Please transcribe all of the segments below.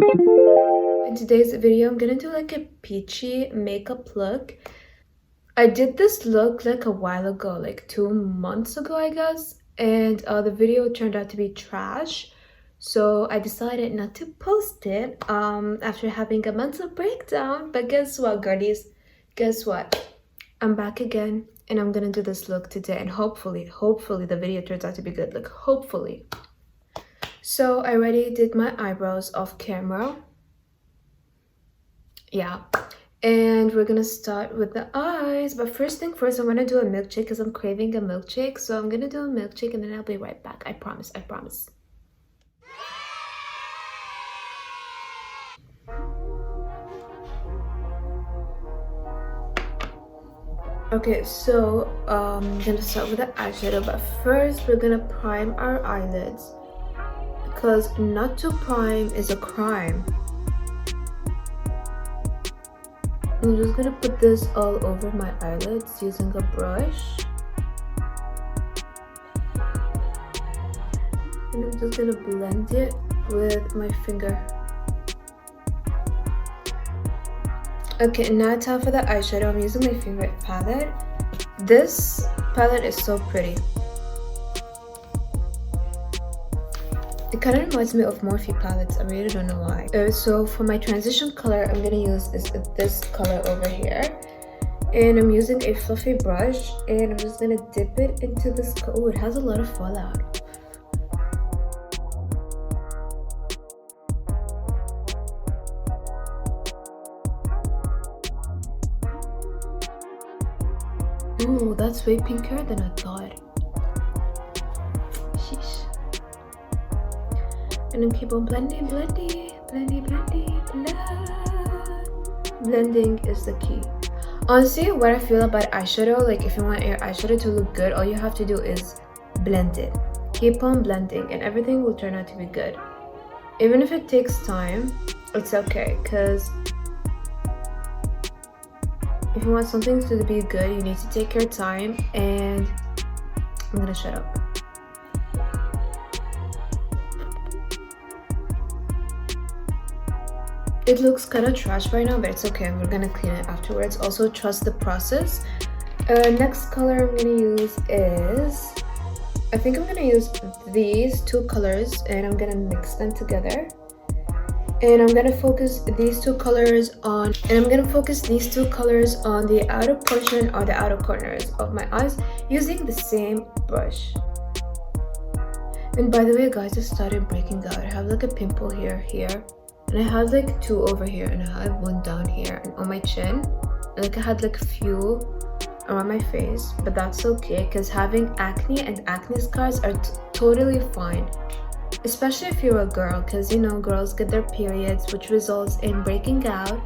In today's video, I'm gonna do like a peachy makeup look. I did this look like a while ago, like 2 months ago, I guess, and the video turned out to be trash. So I decided not to post it after having a mental breakdown. But guess what, girlies? Guess what? I'm back again, and I'm gonna do this look today, and hopefully the video turns out to be good. Like, hopefully. So I already did my eyebrows off camera. Yeah, and we're gonna start with the eyes, but first thing first, I'm gonna do a milkshake because I'm craving a milkshake. So I'm gonna do a milkshake and then I'll be right back. I promise. Okay, so I'm gonna start with the eyeshadow, but first we're gonna prime our eyelids because not to prime is a crime. I'm just gonna put this all over my eyelids using a brush. And I'm just gonna blend it with my finger. Okay, now time for the eyeshadow. I'm using my favorite palette. This palette is so pretty. It kind of reminds me of Morphe palettes. I really don't know why. So for my transition color, I'm gonna use this color over here, and I'm using a fluffy brush, and I'm just gonna dip it into this. Oh, it has a lot of fallout. Ooh, that's way pinker than I thought. Sheesh. And then keep on blending. Blending is the key. Honestly, what I feel about eyeshadow, like if you want your eyeshadow to look good, all you have to do is blend it. Keep on blending and everything will turn out to be good. Even if it takes time, it's okay, because if you want something to be good, you need to take your time. And I'm gonna shut up. It looks kind of trash right now, but it's okay. We're gonna clean it afterwards. Also, trust the process. Next color I'm gonna use is, I think I'm gonna use these two colors and I'm gonna mix them together. And I'm gonna focus these two colors on, the outer portion or the outer corners of my eyes using the same brush. And by the way, guys, I started breaking out. I have like a pimple here, and I have like two over here, and I have one down here and on my chin. And like I had like a few around my face, but that's okay because having acne and acne scars are totally fine. Especially if you're a girl, because you know girls get their periods, which results in breaking out,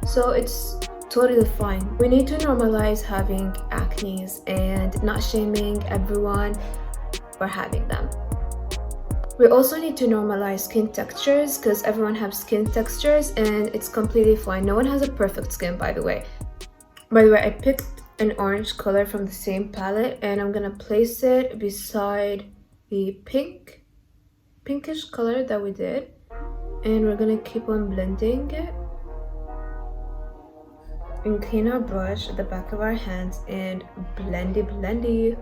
so it's totally fine. We need to normalize having acne and not shaming everyone for having them. We also need to normalize skin textures because everyone has skin textures and it's completely fine. No one has a perfect skin, by the way. I picked an orange color from the same palette and I'm gonna place it beside the pinkish color that we did, and we're gonna keep on blending it and clean our brush at the back of our hands and blendy.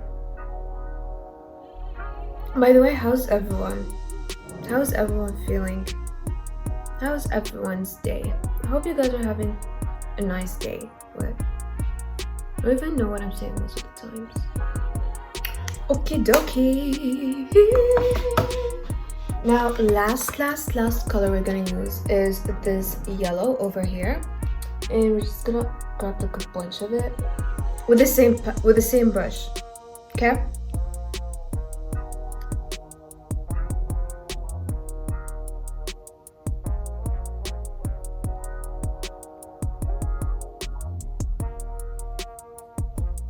By the way, how's everyone feeling? How's everyone's day? I hope you guys are having a nice day. What? I don't even know what I'm saying most of the times. Okie dokie. Now, last color we're gonna use is this yellow over here, and we're just gonna grab like a bunch of it with the same brush. Okay.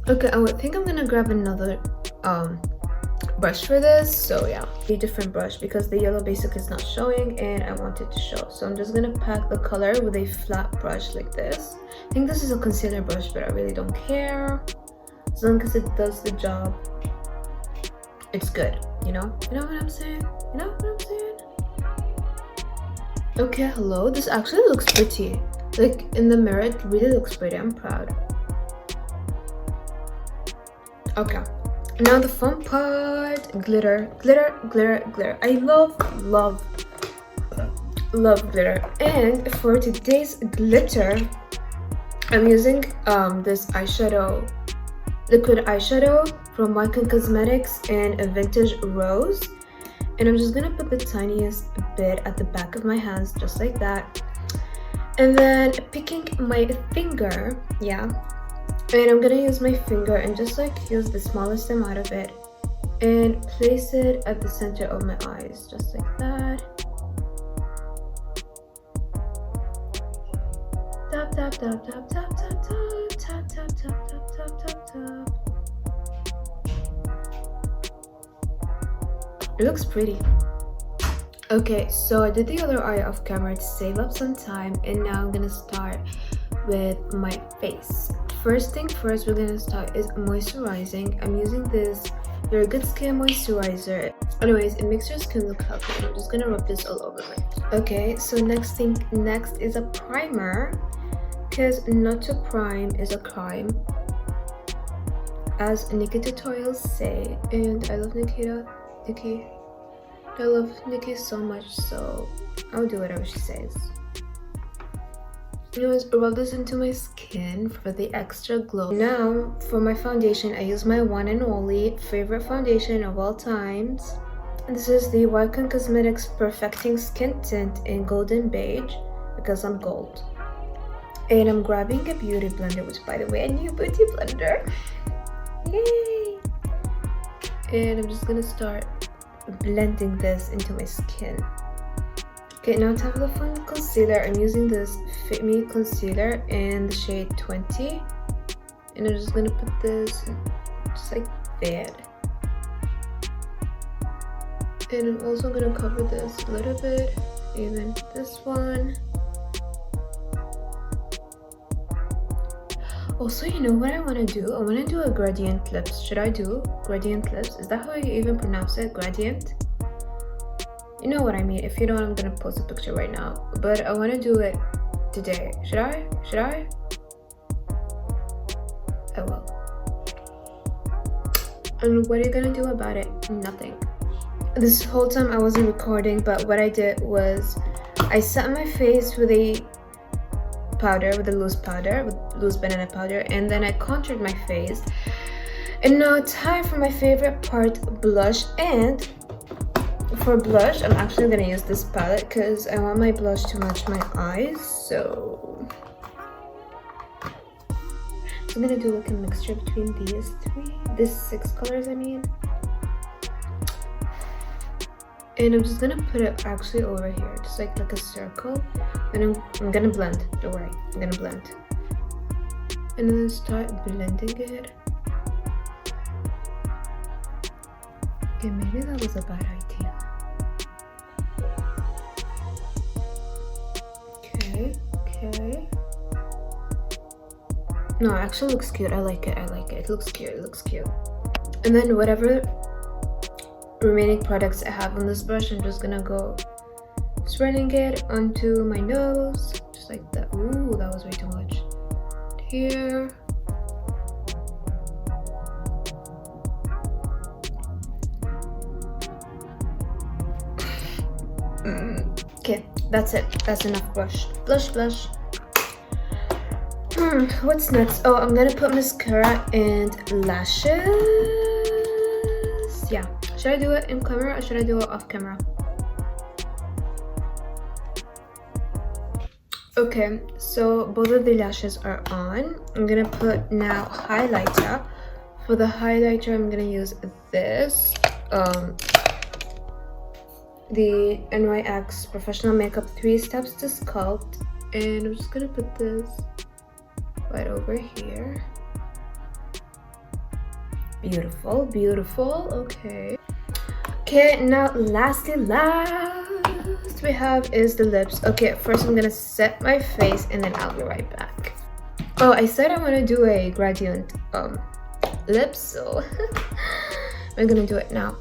Okay, I think I'm gonna grab another brush for this. So yeah, a different brush because the yellow basic is not showing and I want it to show. So I'm just gonna pack the color with a flat brush like this. I think this is a concealer brush, but I really don't care. As long as it does the job, it's good. You know what I'm saying? Okay, hello. This actually looks pretty. Like in the mirror, it really looks pretty. I'm proud. Okay, now the fun part. Glitter, glitter, glitter, glitter. I love glitter. And for today's glitter, I'm using this eyeshadow, liquid eyeshadow from Wycon Cosmetics in a vintage rose. And I'm just gonna put the tiniest bit at the back of my hands, just like that. And then picking my finger, yeah. And I'm gonna use my finger and just like use the smallest amount of it and place it at the center of my eyes, just like that. Tap, tap, tap, tap, tap, tap, tap, tap, tap, tap, tap, tap, tap, tap. It looks pretty. Okay, so I did the other eye off camera to save up some time, and now I'm gonna start with my face. First thing first, we're gonna start is moisturizing. I'm using this Your Good Skin moisturizer. Anyways, it makes your skin look healthy, and I'm just gonna rub this all over it. Okay, so next is a primer, because not to prime is a crime, as Nikki tutorials say, and I love Nikki. I love Nikki so much, so I'll do whatever she says. Anyways, rub this into my skin for the extra glow. Now, for my foundation, I use my one and only favorite foundation of all times. This is the Wycon Cosmetics Perfecting Skin Tint in Golden Beige, because I'm gold. And I'm grabbing a beauty blender, which, by the way, a new beauty blender. Yay! And I'm just gonna start blending this into my skin. Okay, now to have the fun concealer, I'm using this Fit Me concealer in the shade 20, and I'm just gonna put this just like that. And I'm also gonna cover this a little bit, even this one. Also, you know what I want to do? I want to do a gradient lips. Should I do gradient lips? Is that how you even pronounce it? Gradient? You know what I mean. If you don't, I'm gonna post a picture right now. But I want to do it today. Should I? I will. And what are you gonna do about it? Nothing. This whole time I wasn't recording, but what I did was I set my face with a powder, with a loose banana powder, and then I contoured my face. And now time for my favorite part, blush. And for blush, I'm actually gonna use this palette because I want my blush to match my eyes. So I'm gonna do like a mixture between these 6 colors, I mean. And I'm just gonna put it actually over here, just like a circle. And I'm gonna blend, don't worry, I'm gonna blend. And then start blending it. Okay, maybe that was a bad idea. Okay. No, it actually looks cute. I like it. It looks cute. And then whatever remaining products I have on this brush, I'm just gonna go spreading it onto my nose, just like that. Ooh, that was way too much. Here. Okay, that's it. That's enough blush. Blush. What's next? Oh, I'm gonna put mascara and lashes. Yeah. Should I do it in camera or should I do it off camera? Okay, so both of the lashes are on. I'm gonna put now highlighter. For the highlighter, I'm gonna use this. The NYX Professional Makeup 3 Steps to Sculpt. And I'm just gonna put this right over here. Beautiful. Okay, now last we have is the lips. Okay, first I'm gonna set my face and then I'll be right back. Oh, I said I want to do a gradient lips, so I'm gonna do it now.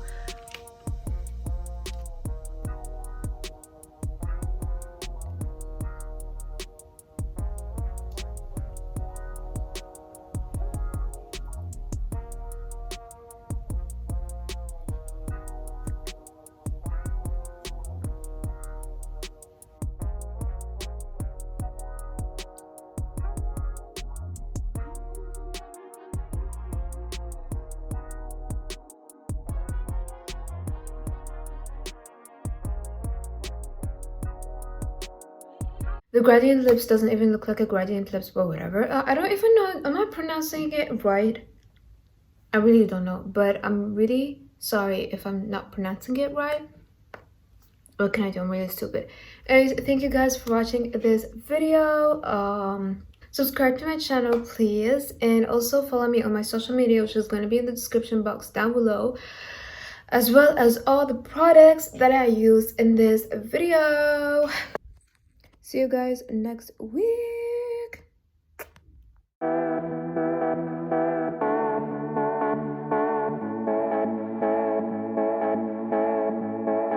The gradient lips doesn't even look like a gradient lips, but whatever. I don't even know. Am I pronouncing it right? I really don't know, but I'm really sorry if I'm not pronouncing it right. What can I do? I'm really stupid. Anyways, thank you guys for watching this video. Subscribe to my channel, please, and also follow me on my social media, which is going to be in the description box down below, as well as all the products that I used in this video. See you guys next week.